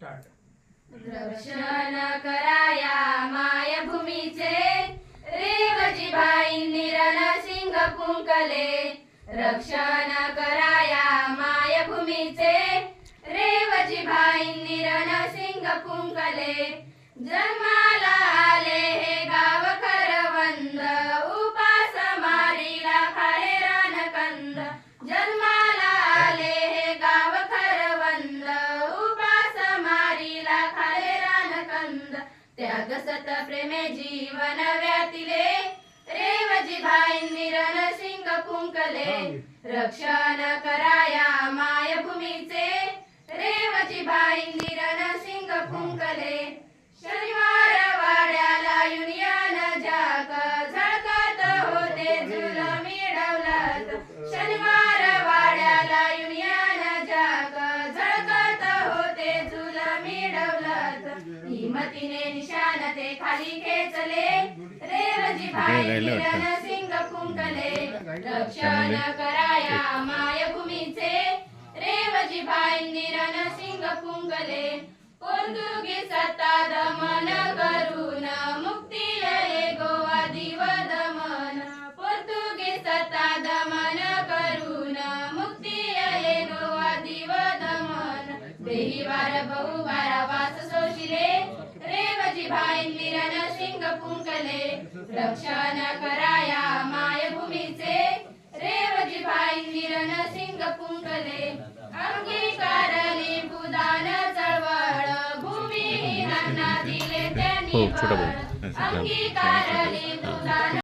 रक्षण कराया मायभूमीचे रेवजी भाईंनी रणसिंग फुंकले. रक्षण कराया मायभूमीचे रेवजी भाईंनी रणसिंग फुंकले. जन्माला आले हे गाव खरवंद उपास मारीला खाले रानकंद. जन्माला आले हे गाव खरवंद उपास मारीला खाले रानकंद. त्याग सत प्रेमे जीवन व्यातिले रेवजी भाईंनी रणसिंग फुंकले. रक्षण कराया मायभूमीचे रेवजी भाईंनी रणसिंग फुंकले. शनिवार वाड्याला युनियन जाक झळकत होते जुलमी डौलत. शनिवार वाड्याला युनियन जाक झळकत होते जुलमी डौलत. हिमतीने निशाण ते खाली खेचले रेवजी भाईंनी रणसिंग फुंकले. रक्षण कराया मायभूमीचे रेवजी भाईंनी रणसिंग फुंकले. पोर्तुगीज सत्ता दमन करून मुक्ती आले गोवा दिव दमन. पोर्तुगीज सत्ता दमन करून मुक्ती आले गोवा दिव दमन. देहीवार बहुवार वास शोषिले रेवजी भाईंनी रणसिंग फुंकले. रक्षण कराया मायभूमीचे रेवजी भाईंनी रणसिंग फुंकले. अंगीकारली भूदान चळवळ भूमिहीनांना दिले त्यांनी बळ. अंगीकारली भूदान